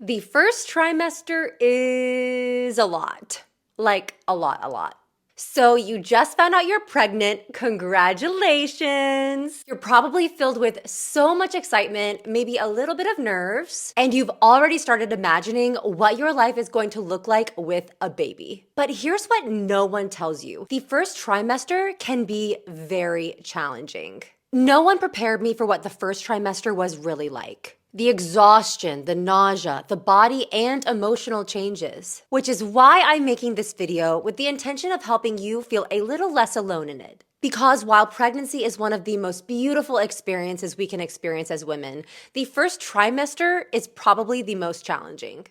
The first trimester is a lot. Like a lot. So you just found out you're pregnant. Congratulations. You're probably filled with so much excitement, maybe a little bit of nerves, and you've already started imagining what your life is going to look like with a baby. But here's what no one tells you. The first trimester can be very challenging. No one prepared me for what the first trimester was really like. The exhaustion, the nausea, the body and emotional changes. Which is why I'm making this video with the intention of helping you feel a little less alone in it. Because while pregnancy is one of the most beautiful experiences we can experience as women, the first trimester is probably the most challenging.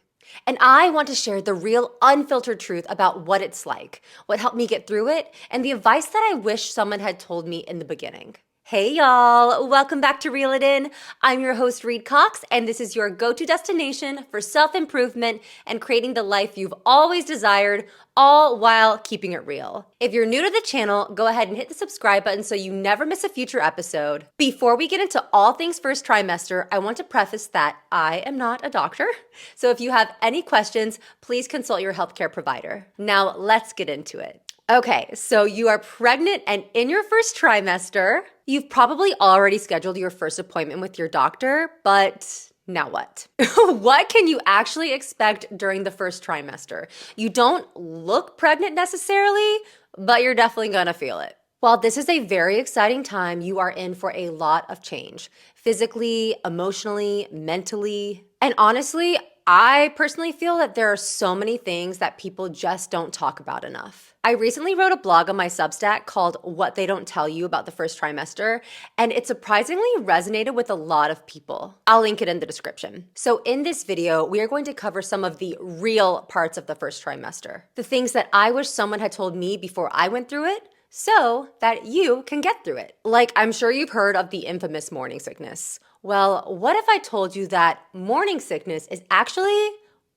And I want to share the real unfiltered truth about what it's like, what helped me get through it, and the advice that I wish someone had told me in the beginning. Hey y'all, welcome back to Reel It In. I'm your host Reed Cox, and this is your go-to destination for self-improvement and creating the life you've always desired, all while keeping it real. If you're new to the channel, go ahead and hit the subscribe button so you never miss a future episode. Before we get into all things first trimester, I want to preface that I am not a doctor. So if you have any questions, please consult your healthcare provider. Now let's get into it. Okay, so you are pregnant and in your first trimester. You've probably already scheduled your first appointment with your doctor, but now what? What can you actually expect during the first trimester? You don't look pregnant necessarily, but you're definitely gonna feel it. While this is a very exciting time, you are in for a lot of change, physically, emotionally, mentally, and honestly, I personally feel that there are so many things that people just don't talk about enough. I recently wrote a blog on my Substack called What They Don't Tell You About the First Trimester, and it surprisingly resonated with a lot of people. I'll link it in the description. So in this video, we are going to cover some of the real parts of the first trimester, the things that I wish someone had told me before I went through it, so that you can get through it. Like, I'm sure you've heard of the infamous morning sickness. Well, what if I told you that morning sickness is actually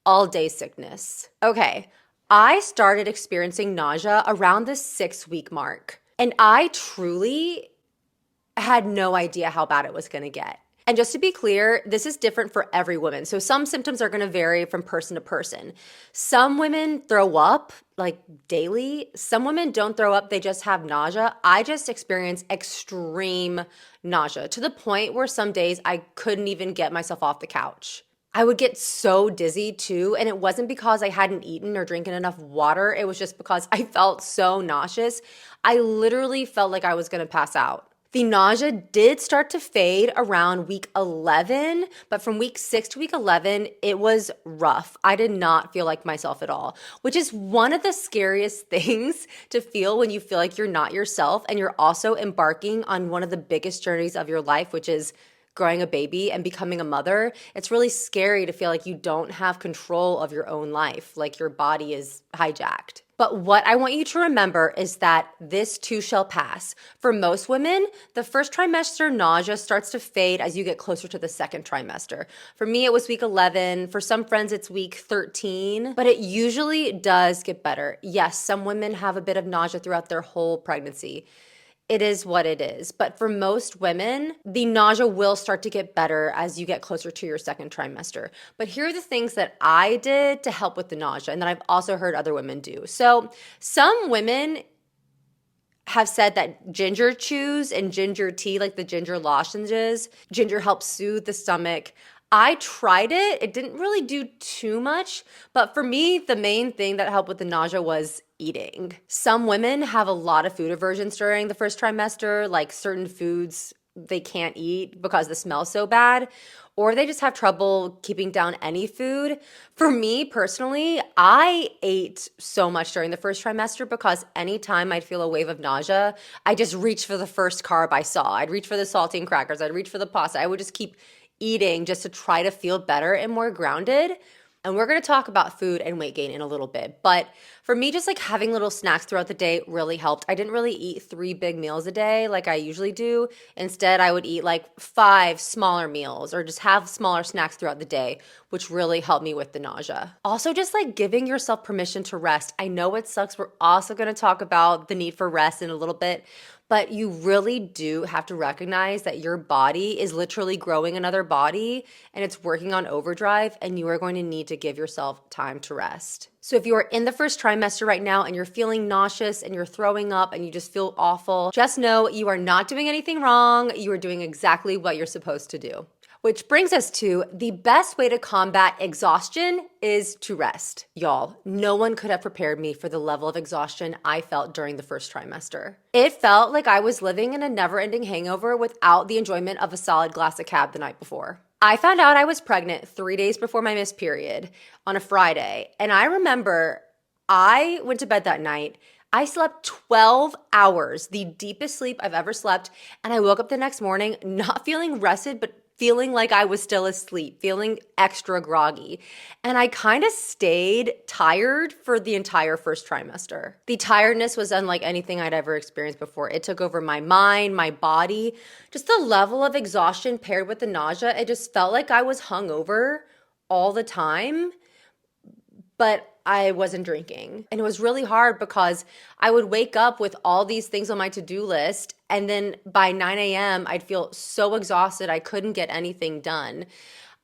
all-day sickness? Okay, I started experiencing nausea around the 6-week mark, and I truly had no idea how bad it was gonna get. And just to be clear, this is different for every woman. So some symptoms are gonna vary from person to person. Some women throw up like daily. Some women don't throw up, they just have nausea. I just experienced extreme nausea to the point where some days I couldn't even get myself off the couch. I would get so dizzy too, and it wasn't because I hadn't eaten or drinking enough water. It was just because I felt so nauseous. I literally felt like I was gonna pass out. The nausea did start to fade around week 11, but from week 6 to week 11, it was rough. I did not feel like myself at all, which is one of the scariest things to feel when you feel like you're not yourself and you're also embarking on one of the biggest journeys of your life, which is growing a baby and becoming a mother. It's really scary to feel like you don't have control of your own life, like your body is hijacked. But what I want you to remember is that this too shall pass. For most women, the first trimester nausea starts to fade as you get closer to the second trimester. For me, it was week 11. For some friends, it's week 13, but it usually does get better. Yes, some women have a bit of nausea throughout their whole pregnancy. It is what it is. But for most women, the nausea will start to get better as you get closer to your second trimester. But here are the things that I did to help with the nausea and that I've also heard other women do. So some women have said that ginger chews and ginger tea, like the ginger lozenges, ginger helps soothe the stomach. I tried it. It didn't really do too much, but for me, the main thing that helped with the nausea was eating. Some women have a lot of food aversions during the first trimester, like certain foods they can't eat because the smell's so bad, or they just have trouble keeping down any food. For me personally, I ate so much during the first trimester because anytime I'd feel a wave of nausea, I just reached for the first carb I saw. I'd reach for the saltine crackers. I'd reach for the pasta. I would just keep eating just to try to feel better and more grounded. And we're gonna talk about food and weight gain in a little bit. But for me, just like having little snacks throughout the day really helped. I didn't really eat 3 big meals a day like I usually do. Instead, I would eat like 5 smaller meals or just have smaller snacks throughout the day, which really helped me with the nausea. Also, just like giving yourself permission to rest. I know it sucks. We're also gonna talk about the need for rest in a little bit. But you really do have to recognize that your body is literally growing another body and it's working on overdrive, and you are going to need to give yourself time to rest. So if you are in the first trimester right now and you're feeling nauseous and you're throwing up and you just feel awful, just know you are not doing anything wrong. You are doing exactly what you're supposed to do. Which brings us to the best way to combat exhaustion is to rest. Y'all, no one could have prepared me for the level of exhaustion I felt during the first trimester. It felt like I was living in a never-ending hangover without the enjoyment of a solid glass of cab the night before. I found out I was pregnant 3 days before my missed period on a Friday, and I remember I went to bed that night. I slept 12 hours, the deepest sleep I've ever slept, and I woke up the next morning not feeling rested, but feeling like I was still asleep, feeling extra groggy. And I kind of stayed tired for the entire first trimester. The tiredness was unlike anything I'd ever experienced before. It took over my mind, my body, just the level of exhaustion paired with the nausea. It just felt like I was hungover all the time, but I wasn't drinking. And it was really hard because I would wake up with all these things on my to-do list, and then by 9 a.m., I'd feel so exhausted I couldn't get anything done.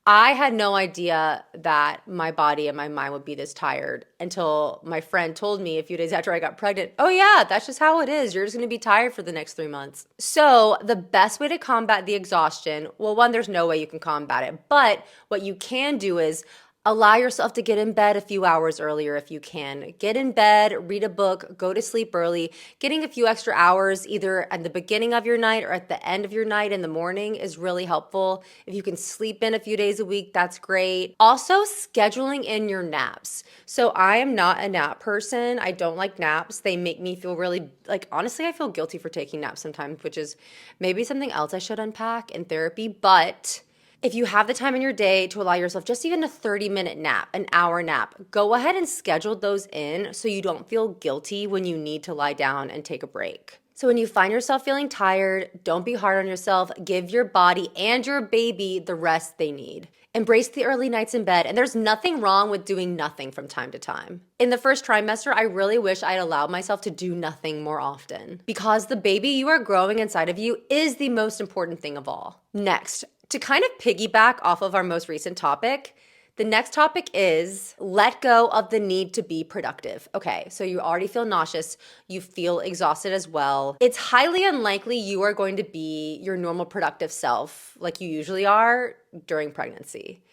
I had no idea that my body and my mind would be this tired until my friend told me a few days after I got pregnant, oh yeah, that's just how it is. You're just gonna be tired for the next 3 months. So the best way to combat the exhaustion, well, one, there's no way you can combat it, but what you can do is allow yourself to get in bed a few hours earlier if you can. Get in bed, read a book, go to sleep early. Getting a few extra hours either at the beginning of your night or at the end of your night in the morning is really helpful. If you can sleep in a few days a week, that's great. Also, scheduling in your naps. So I am not a nap person. I don't like naps. They make me feel really, like, honestly, I feel guilty for taking naps sometimes, which is maybe something else I should unpack in therapy. But if you have the time in your day to allow yourself just even a 30-minute nap, an hour nap, go ahead and schedule those in so you don't feel guilty when you need to lie down and take a break. So when you find yourself feeling tired, don't be hard on yourself. Give your body and your baby the rest they need. Embrace the early nights in bed, and there's nothing wrong with doing nothing from time to time. In the first trimester, I really wish I'd allowed myself to do nothing more often, because the baby you are growing inside of you is the most important thing of all. Next, to kind of piggyback off of our most recent topic, the next topic is let go of the need to be productive. Okay, so you already feel nauseous, you feel exhausted as well. It's highly unlikely you are going to be your normal productive self like you usually are during pregnancy.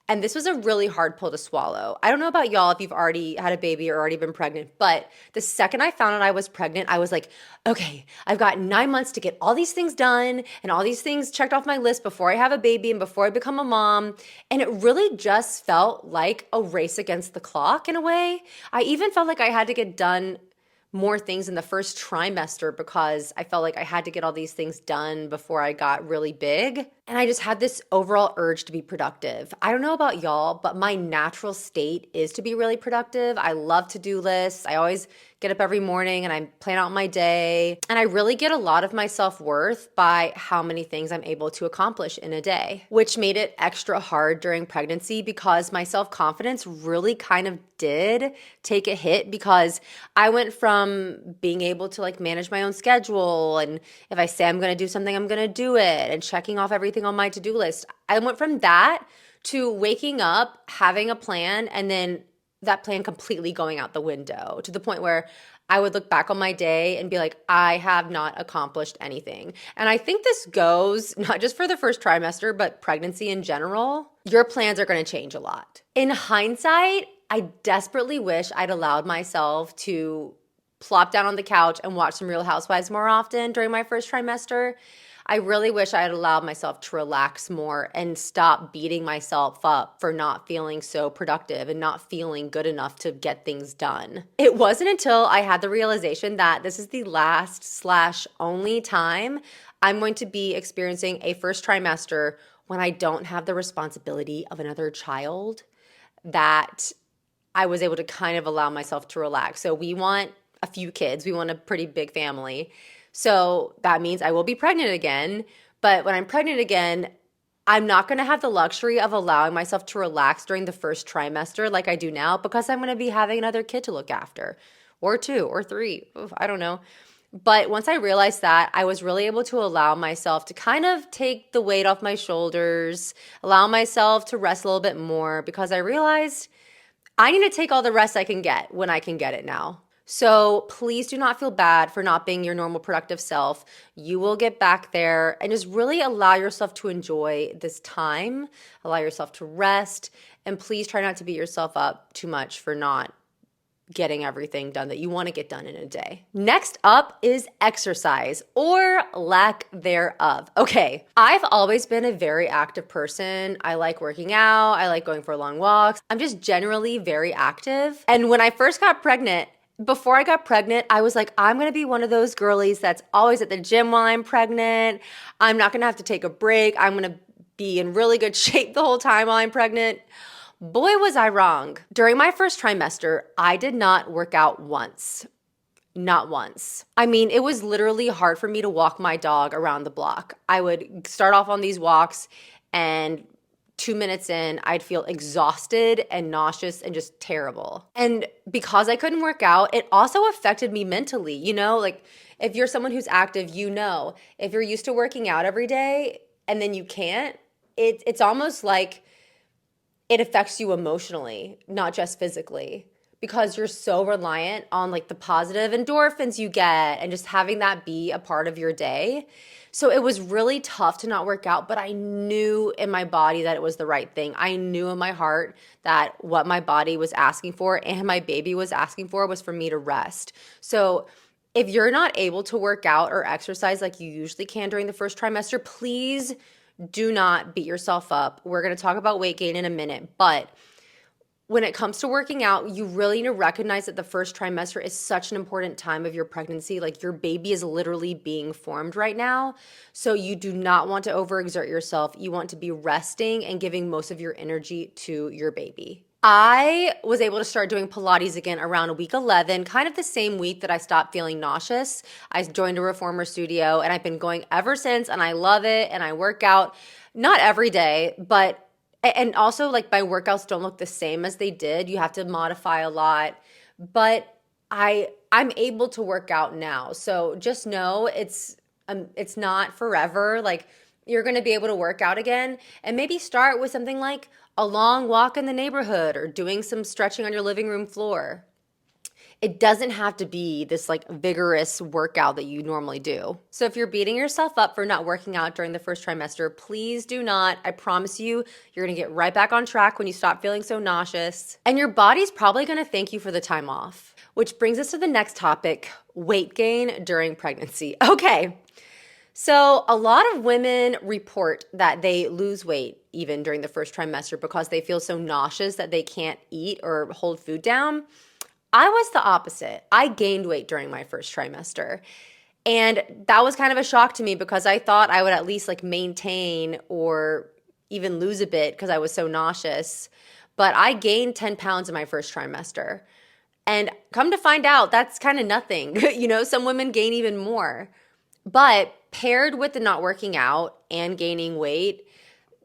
And this was a really hard pill to swallow. I don't know about y'all if you've already had a baby or already been pregnant, but the second I found out I was pregnant, I was like, okay, I've got 9 months to get all these things done and all these things checked off my list before I have a baby and before I become a mom. And it really just felt like a race against the clock in a way. I even felt like I had to get done more things in the first trimester because I felt like I had to get all these things done before I got really big. And I just had this overall urge to be productive. I don't know about y'all, but my natural state is to be really productive. I love to-do lists. I always get up every morning and I plan out my day. And I really get a lot of my self-worth by how many things I'm able to accomplish in a day, which made it extra hard during pregnancy because my self-confidence really kind of did take a hit, because I went from being able to like manage my own schedule, and if I say I'm going to do something, I'm going to do it, and checking off everything on my to-do list. I went from that to waking up, having a plan, and then that plan completely going out the window, to the point where I would look back on my day and be like, I have not accomplished anything. And I think this goes not just for the first trimester, but pregnancy in general. Your plans are going to change a lot. In hindsight, I desperately wish I'd allowed myself to plop down on the couch and watch some Real Housewives more often during my first trimester. I really wish I had allowed myself to relax more and stop beating myself up for not feeling so productive and not feeling good enough to get things done. It wasn't until I had the realization that this is the last/only time I'm going to be experiencing a first trimester when I don't have the responsibility of another child that I was able to kind of allow myself to relax. So we want a few kids. We want a pretty big family. So that means I will be pregnant again. But when I'm pregnant again, I'm not going to have the luxury of allowing myself to relax during the first trimester like I do now, because I'm going to be having another kid to look after, or 2 or 3. Oof, I don't know. But once I realized that, I was really able to allow myself to kind of take the weight off my shoulders, allow myself to rest a little bit more because I realized I need to take all the rest I can get when I can get it now. So please do not feel bad for not being your normal productive self. You will get back there and just really allow yourself to enjoy this time, allow yourself to rest, and please try not to beat yourself up too much for not getting everything done that you want to get done in a day. Next up is exercise or lack thereof. Okay, I've always been a very active person. I like working out, I like going for long walks. I'm just generally very active. And when I first got pregnant, before I got pregnant, I was like, I'm gonna be one of those girlies that's always at the gym while I'm pregnant. I'm not gonna have to take a break. I'm gonna be in really good shape the whole time while I'm pregnant. Boy, was I wrong. During my first trimester, I did not work out once. Not once. I mean, it was literally hard for me to walk my dog around the block. I would start off on these walks, and 2 minutes in, I'd feel exhausted and nauseous and just terrible. And because I couldn't work out, it also affected me mentally. You know, like if you're someone who's active, you know, if you're used to working out every day and then you can't, it's almost like it affects you emotionally, not just physically, because you're so reliant on like the positive endorphins you get and just having that be a part of your day. So it was really tough to not work out, but I knew in my body that it was the right thing. I knew in my heart that what my body was asking for and my baby was asking for was for me to rest. So if you're not able to work out or exercise like you usually can during the first trimester, please do not beat yourself up. We're going to talk about weight gain in a minute, but when it comes to working out, you really need to recognize that the first trimester is such an important time of your pregnancy. Like your baby is literally being formed right now. So you do not want to overexert yourself. You want to be resting and giving most of your energy to your baby. I was able to start doing Pilates again around week 11, kind of the same week that I stopped feeling nauseous. I joined a reformer studio and I've been going ever since, and I love it. And I work out not every day, but and also like my workouts don't look the same as they did. You have to modify a lot, but I'm able to work out now. So just know it's not forever. Like you're going to be able to work out again, and maybe start with something like a long walk in the neighborhood or doing some stretching on your living room floor. It doesn't have to be this like vigorous workout that you normally do. So if you're beating yourself up for not working out during the first trimester, please do not. I promise you, you're gonna get right back on track when you stop feeling so nauseous. And your body's probably gonna thank you for the time off. Which brings us to the next topic, weight gain during pregnancy. Okay, so a lot of women report that they lose weight even during the first trimester because they feel so nauseous that they can't eat or hold food down. I was the opposite. I gained weight during my first trimester. And that was kind of a shock to me because I thought I would at least like maintain or even lose a bit because I was so nauseous. But I gained 10 pounds in my first trimester. And come to find out, that's kind of nothing. You know, some women gain even more. But paired with the not working out and gaining weight,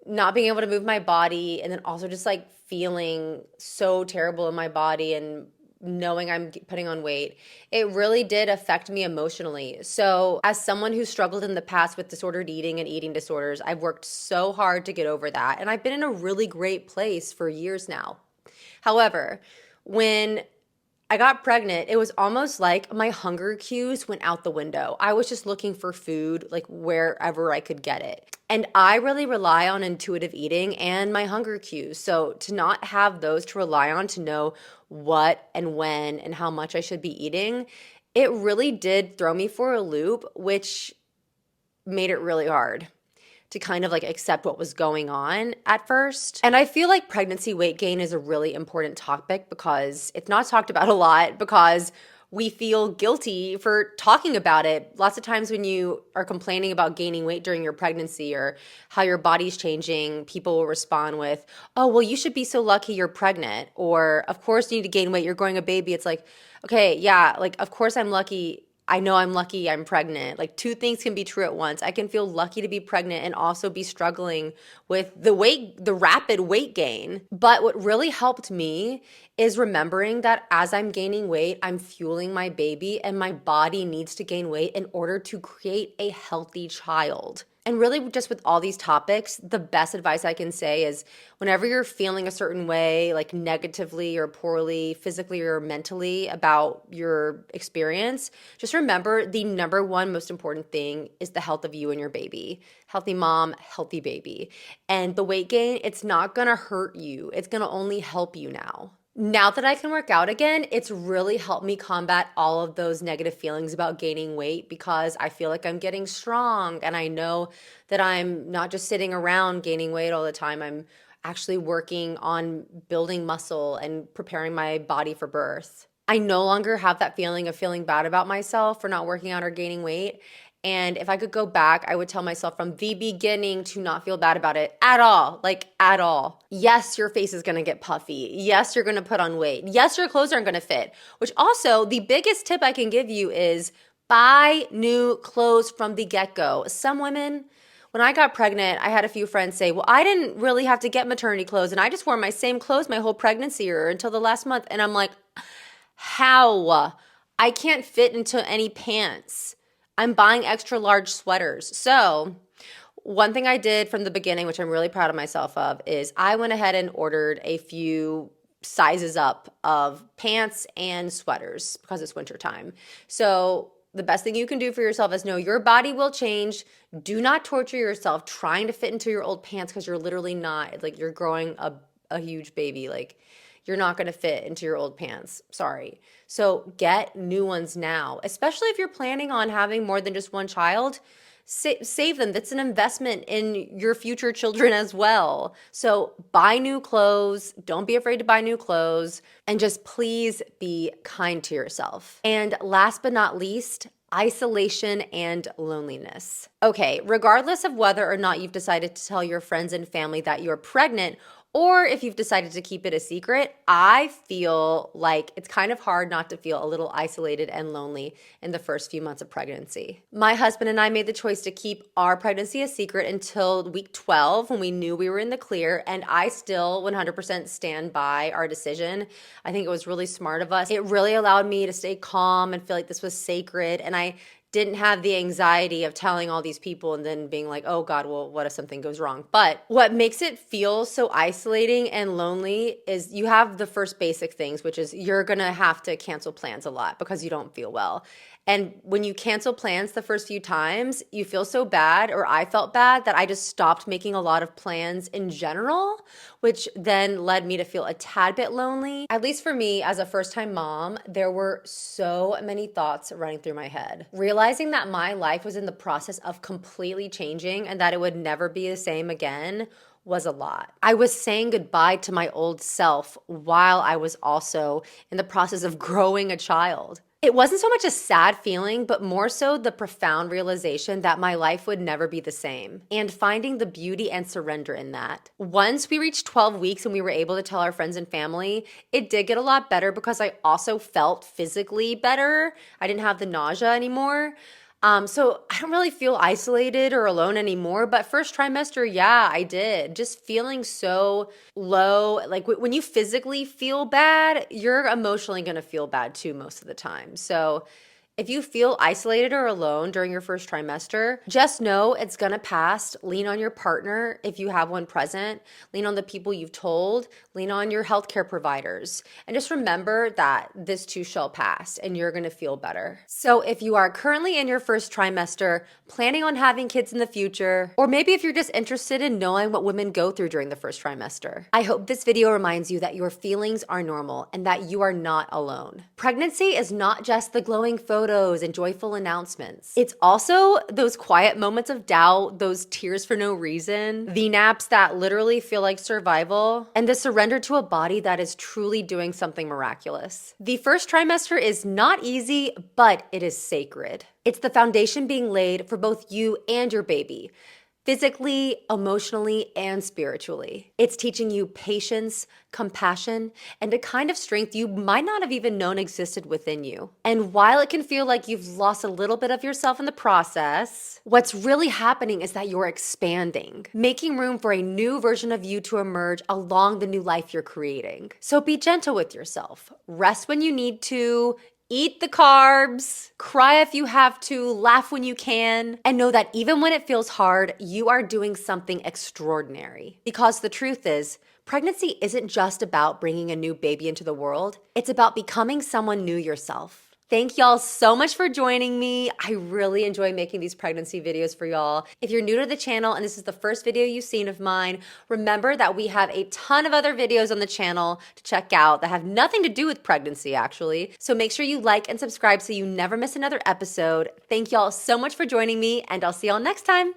not being able to move my body, and then also just like feeling so terrible in my body and knowing I'm putting on weight, it really did affect me emotionally. So as someone who struggled in the past with disordered eating and eating disorders, I've worked so hard to get over that. And I've been in a really great place for years now. However, when I got pregnant, it was almost like my hunger cues went out the window. I was just looking for food like wherever I could get it. And I really rely on intuitive eating and my hunger cues. So to not have those to rely on to know what and when and how much I should be eating, it really did throw me for a loop, which made it really hard to kind of like accept what was going on at first. And I feel like pregnancy weight gain is a really important topic because it's not talked about a lot because we feel guilty for talking about it. Lots of times when you are complaining about gaining weight during your pregnancy or how your body's changing, people will respond with, oh, well, you should be so lucky you're pregnant. Or, of course, you need to gain weight. You're growing a baby. It's like, okay, yeah, like, of course I'm lucky I know I'm lucky I'm pregnant. Like two things can be true at once. I can feel lucky to be pregnant and also be struggling with the rapid weight gain. But what really helped me is remembering that as I'm gaining weight, I'm fueling my baby and my body needs to gain weight in order to create a healthy child. And really, just with all these topics, the best advice I can say is whenever you're feeling a certain way, like negatively or poorly, physically or mentally about your experience, just remember the number one most important thing is the health of you and your baby. Healthy mom, healthy baby. And the weight gain, it's not gonna hurt you, it's gonna only help you now. Now that I can work out again, it's really helped me combat all of those negative feelings about gaining weight because I feel like I'm getting strong and I know that I'm not just sitting around gaining weight all the time. I'm actually working on building muscle and preparing my body for birth. I no longer have that feeling of feeling bad about myself for not working out or gaining weight. And if I could go back, I would tell myself from the beginning to not feel bad about it at all, like at all. Yes, your face is gonna get puffy. Yes, you're gonna put on weight. Yes, your clothes aren't gonna fit, which also the biggest tip I can give you is buy new clothes from the get-go. Some women, when I got pregnant, I had a few friends say, well, I didn't really have to get maternity clothes and I just wore my same clothes my whole pregnancy or until the last month. And I'm like, how? I can't fit into any pants. I'm buying extra large sweaters. So one thing I did from the beginning, which I'm really proud of myself of, is I went ahead and ordered a few sizes up of pants and sweaters because it's wintertime. So the best thing you can do for yourself is know your body will change. Do not torture yourself trying to fit into your old pants because you're literally not. Like you're growing a huge baby. Like you're not going to fit into your old pants. Sorry. So get new ones now, especially if you're planning on having more than just one child. Save them. That's an investment in your future children as well. So buy new clothes. Don't be afraid to buy new clothes. And just please be kind to yourself. And last but not least, isolation and loneliness. Okay, regardless of whether or not you've decided to tell your friends and family that you're pregnant, or if you've decided to keep it a secret, I feel like it's kind of hard not to feel a little isolated and lonely in the first few months of pregnancy. My husband and I made the choice to keep our pregnancy a secret until week 12 when we knew we were in the clear, and I still 100% stand by our decision. I think it was really smart of us. It really allowed me to stay calm and feel like this was sacred, and I didn't have the anxiety of telling all these people and then being like, oh God, well, what if something goes wrong? But what makes it feel so isolating and lonely is you have the first basic things, which is you're gonna have to cancel plans a lot because you don't feel well. And when you cancel plans the first few times, you feel so bad, or I felt bad, that I just stopped making a lot of plans in general, which then led me to feel a tad bit lonely. At least for me, as a first-time mom, there were so many thoughts running through my head. Realizing that my life was in the process of completely changing and that it would never be the same again was a lot. I was saying goodbye to my old self while I was also in the process of growing a child. It wasn't so much a sad feeling, but more so the profound realization that my life would never be the same, and finding the beauty and surrender in that. Once we reached 12 weeks and we were able to tell our friends and family, it did get a lot better because I also felt physically better. I didn't have the nausea anymore. So I don't really feel isolated or alone anymore, but first trimester, yeah, I did. Just feeling so low. Like when you physically feel bad, you're emotionally going to feel bad too most of the time. So if you feel isolated or alone during your first trimester, just know it's gonna pass. Lean on your partner if you have one present. Lean on the people you've told. Lean on your healthcare providers. And just remember that this too shall pass and you're gonna feel better. So if you are currently in your first trimester, planning on having kids in the future, or maybe if you're just interested in knowing what women go through during the first trimester, I hope this video reminds you that your feelings are normal and that you are not alone. Pregnancy is not just the glowing photos and joyful announcements. It's also those quiet moments of doubt, those tears for no reason, the naps that literally feel like survival, and the surrender to a body that is truly doing something miraculous. The first trimester is not easy, but it is sacred. It's the foundation being laid for both you and your baby. physically, emotionally, and spiritually. It's teaching you patience, compassion, and a kind of strength you might not have even known existed within you. And while it can feel like you've lost a little bit of yourself in the process, what's really happening is that you're expanding, making room for a new version of you to emerge along the new life you're creating. So be gentle with yourself. Rest when you need to. Eat the carbs, cry if you have to, laugh when you can, and know that even when it feels hard, you are doing something extraordinary. Because the truth is, pregnancy isn't just about bringing a new baby into the world, it's about becoming someone new yourself. Thank y'all so much for joining me. I really enjoy making these pregnancy videos for y'all. If you're new to the channel and this is the first video you've seen of mine, remember that we have a ton of other videos on the channel to check out that have nothing to do with pregnancy, actually. So make sure you like and subscribe so you never miss another episode. Thank y'all so much for joining me, and I'll see y'all next time.